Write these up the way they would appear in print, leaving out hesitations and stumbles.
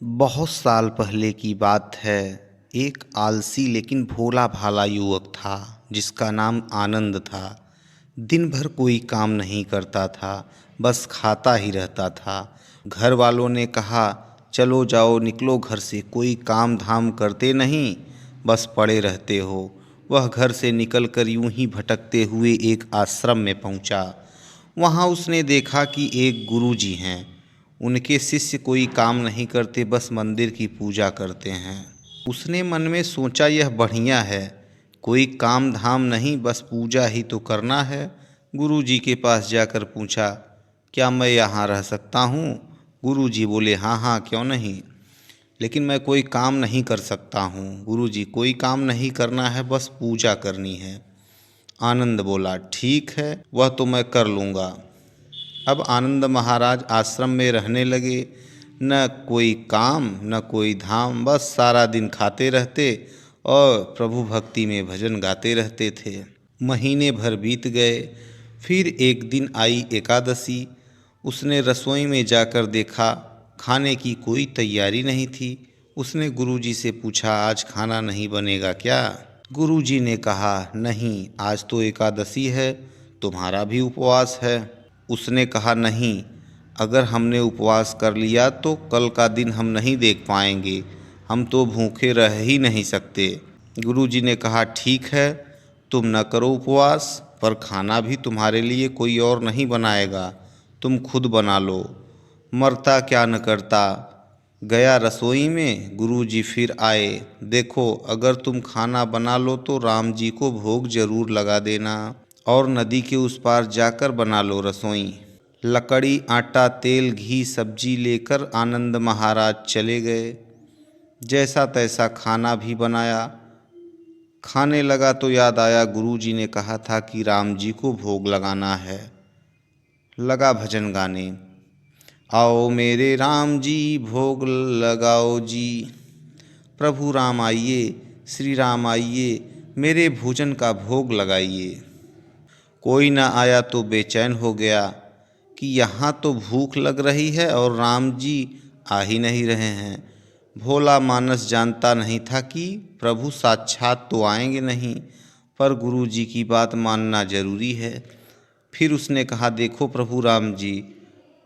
बहुत साल पहले की बात है। एक आलसी लेकिन भोला भाला युवक था जिसका नाम आनंद था। दिन भर कोई काम नहीं करता था, बस खाता ही रहता था। घर वालों ने कहा, चलो जाओ निकलो घर से, कोई काम धाम करते नहीं, बस पड़े रहते हो। वह घर से निकलकर यूं ही भटकते हुए एक आश्रम में पहुंचा। वहां उसने देखा कि एक गुरुजी हैं। उनके शिष्य कोई काम नहीं करते, बस मंदिर की पूजा करते हैं। उसने मन में सोचा, यह बढ़िया है, कोई काम धाम नहीं, बस पूजा ही तो करना है। गुरुजी के पास जाकर पूछा, क्या मैं यहाँ रह सकता हूँ? गुरुजी बोले, हाँ हाँ, क्यों नहीं, लेकिन मैं कोई काम नहीं कर सकता हूँ। गुरुजी, कोई काम नहीं करना है, बस पूजा करनी है। आनंद बोला, ठीक है, वह तो मैं कर लूँगा। अब आनंद महाराज आश्रम में रहने लगे। न कोई काम न कोई धाम, बस सारा दिन खाते रहते और प्रभु भक्ति में भजन गाते रहते थे। महीने भर बीत गए। फिर एक दिन आई एकादशी। उसने रसोई में जाकर देखा, खाने की कोई तैयारी नहीं थी। उसने गुरुजी से पूछा, आज खाना नहीं बनेगा क्या? गुरुजी ने कहा, नहीं, आज तो एकादशी है, तुम्हारा भी उपवास है। उसने कहा, नहीं, अगर हमने उपवास कर लिया तो कल का दिन हम नहीं देख पाएंगे, हम तो भूखे रह ही नहीं सकते। गुरुजी ने कहा, ठीक है, तुम न करो उपवास, पर खाना भी तुम्हारे लिए कोई और नहीं बनाएगा, तुम खुद बना लो। मरता क्या न करता। गया रसोई में। गुरुजी फिर आए, देखो, अगर तुम खाना बना लो तो राम जी को भोग जरूर लगा देना, और नदी के उस पार जाकर बना लो रसोई। लकड़ी, आटा, तेल, घी, सब्जी लेकर आनंद महाराज चले गए। जैसा तैसा खाना भी बनाया। खाने लगा तो याद आया, गुरुजी ने कहा था कि राम जी को भोग लगाना है। लगा भजन गाने, आओ मेरे राम जी भोग लगाओ जी, प्रभु राम आइए, श्री राम आइए, मेरे भोजन का भोग लगाइए। कोई न आया तो बेचैन हो गया कि यहाँ तो भूख लग रही है और राम जी आ ही नहीं रहे हैं। भोला मानस जानता नहीं था कि प्रभु साक्षात तो आएंगे नहीं, पर गुरु जी की बात मानना जरूरी है। फिर उसने कहा, देखो प्रभु राम जी,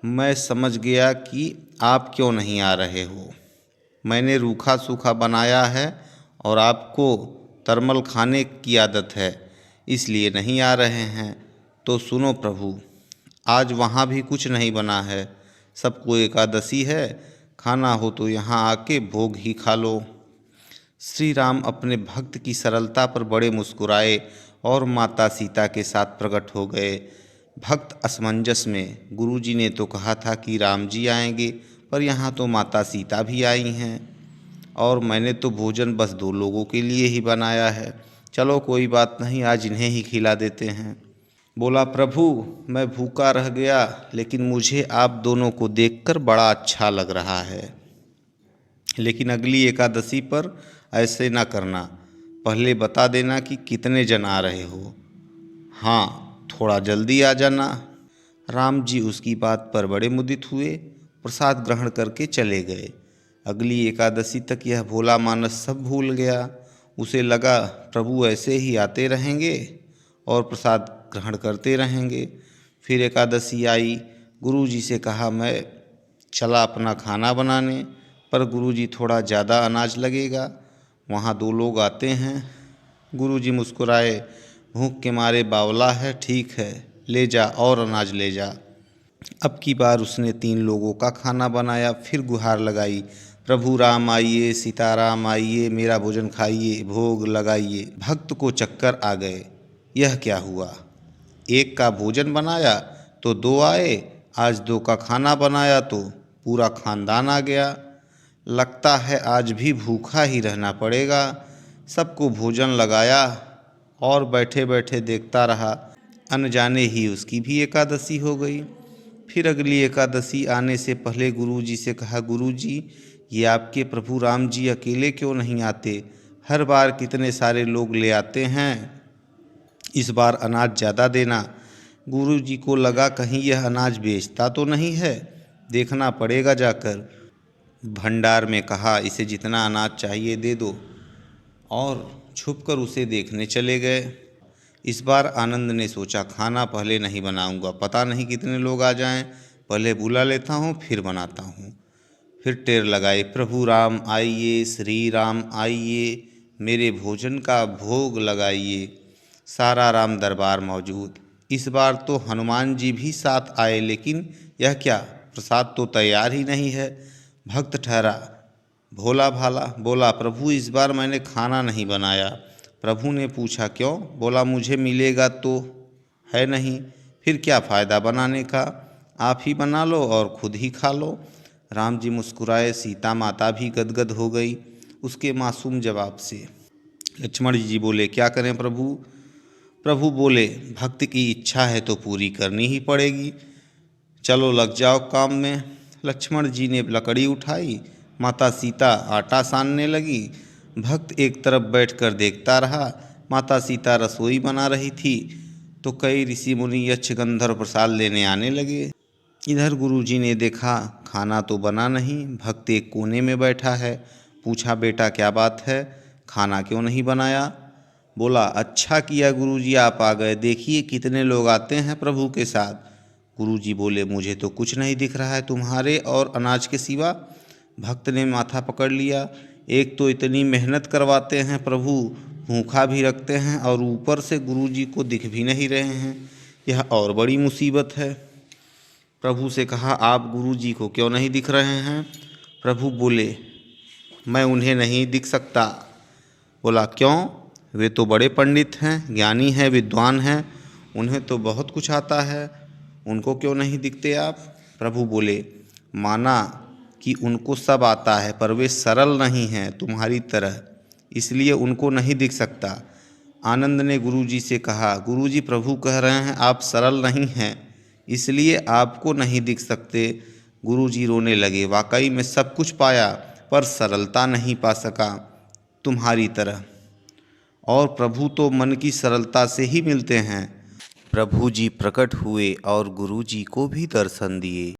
मैं समझ गया कि आप क्यों नहीं आ रहे हो। मैंने रूखा सूखा बनाया है और आपको तरमल खाने की आदत है, इसलिए नहीं आ रहे हैं। तो सुनो प्रभु, आज वहाँ भी कुछ नहीं बना है, सबको एकादशी है, खाना हो तो यहाँ आके भोग ही खा लो। श्री राम अपने भक्त की सरलता पर बड़े मुस्कुराए और माता सीता के साथ प्रकट हो गए। भक्त असमंजस में, गुरुजी ने तो कहा था कि राम जी आएंगे, पर यहाँ तो माता सीता भी आई हैं, और मैंने तो भोजन बस दो लोगों के लिए ही बनाया है। चलो कोई बात नहीं, आज इन्हें ही खिला देते हैं। बोला, प्रभु, मैं भूखा रह गया, लेकिन मुझे आप दोनों को देखकर बड़ा अच्छा लग रहा है, लेकिन अगली एकादशी पर ऐसे ना करना, पहले बता देना कि कितने जन आ रहे हो। हाँ, थोड़ा जल्दी आ जाना। राम जी उसकी बात पर बड़े मुदित हुए, प्रसाद ग्रहण करके चले गए। अगली एकादशी तक यह भोला मानस सब भूल गया। उसे लगा प्रभु ऐसे ही आते रहेंगे और प्रसाद ग्रहण करते रहेंगे। फिर एकादशी आई। गुरु जी से कहा, मैं चला अपना खाना बनाने, पर गुरुजी, थोड़ा ज़्यादा अनाज लगेगा, वहाँ दो लोग आते हैं। गुरुजी मुस्कुराए, भूख के मारे बावला है, ठीक है, ले जा और अनाज ले जा। अब की बार उसने 3 लोगों का खाना बनाया। फिर गुहार लगाई, प्रभु राम आइए, सीताराम आइए, मेरा भोजन खाइए, भोग लगाइए। भक्त को चक्कर आ गए, यह क्या हुआ? एक का भोजन बनाया तो 2 आए, आज 2 का खाना बनाया तो पूरा खानदान आ गया। लगता है आज भी भूखा ही रहना पड़ेगा। सबको भोजन लगाया और बैठे बैठे देखता रहा, अनजाने ही उसकी भी एकादशी हो गई। फिर अगली एकादशी आने से पहले गुरुजी से कहा, गुरुजी, ये आपके प्रभु राम जी अकेले क्यों नहीं आते? हर बार कितने सारे लोग ले आते हैं, इस बार अनाज ज़्यादा देना। गुरुजी को लगा कहीं यह अनाज बेचता तो नहीं है, देखना पड़ेगा जाकर। भंडार में कहा, इसे जितना अनाज चाहिए दे दो, और छुपकर उसे देखने चले गए। इस बार आनंद ने सोचा, खाना पहले नहीं बनाऊंगा, पता नहीं कितने लोग आ जाएं, पहले बुला लेता हूँ फिर बनाता हूँ। फिर टेर लगाई, प्रभु राम आइए, श्री राम आइए, मेरे भोजन का भोग लगाइए। सारा राम दरबार मौजूद। इस बार तो हनुमान जी भी साथ आए, लेकिन यह क्या, प्रसाद तो तैयार ही नहीं है। भक्त ठहरा, भोला भाला बोला, प्रभु इस बार मैंने खाना नहीं बनाया। प्रभु ने पूछा, क्यों? बोला, मुझे मिलेगा तो है नहीं, फिर क्या फ़ायदा बनाने का, आप ही बना लो और खुद ही खा लो। राम जी मुस्कुराए, सीता माता भी गदगद हो गई उसके मासूम जवाब से। लक्ष्मण जी बोले, क्या करें प्रभु? प्रभु बोले, भक्त की इच्छा है तो पूरी करनी ही पड़ेगी, चलो लग जाओ काम में। लक्ष्मण जी ने लकड़ी उठाई, माता सीता आटा सानने लगी। भक्त एक तरफ बैठकर देखता रहा। माता सीता रसोई बना रही थी तो कई ऋषि मुनि यक्ष गंधर्व प्रसाद लेने आने लगे। इधर गुरुजी ने देखा, खाना तो बना नहीं, भक्त एक कोने में बैठा है। पूछा, बेटा क्या बात है, खाना क्यों नहीं बनाया? बोला, अच्छा किया गुरुजी आप आ गए, देखिए कितने लोग आते हैं प्रभु के साथ। गुरुजी बोले, मुझे तो कुछ नहीं दिख रहा है तुम्हारे और अनाज के सिवा। भक्त ने माथा पकड़ लिया, एक तो इतनी मेहनत करवाते हैं प्रभु, भूखा भी रखते हैं और ऊपर से गुरुजी को दिख भी नहीं रहे हैं, यह और बड़ी मुसीबत है। प्रभु से कहा, आप गुरुजी को क्यों नहीं दिख रहे हैं? प्रभु बोले, मैं उन्हें नहीं दिख सकता। बोला, क्यों? वे तो बड़े पंडित हैं, ज्ञानी हैं, विद्वान हैं, उन्हें तो बहुत कुछ आता है, उनको क्यों नहीं दिखते आप? प्रभु बोले, माना कि उनको सब आता है पर वे सरल नहीं हैं तुम्हारी तरह, इसलिए उनको नहीं दिख सकता। आनंद ने गुरुजी से कहा, गुरुजी प्रभु कह रहे हैं आप सरल नहीं हैं, इसलिए आपको नहीं दिख सकते। गुरुजी रोने लगे, वाकई में सब कुछ पाया पर सरलता नहीं पा सका तुम्हारी तरह, और प्रभु तो मन की सरलता से ही मिलते हैं। प्रभु जी प्रकट हुए और गुरुजी को भी दर्शन दिए।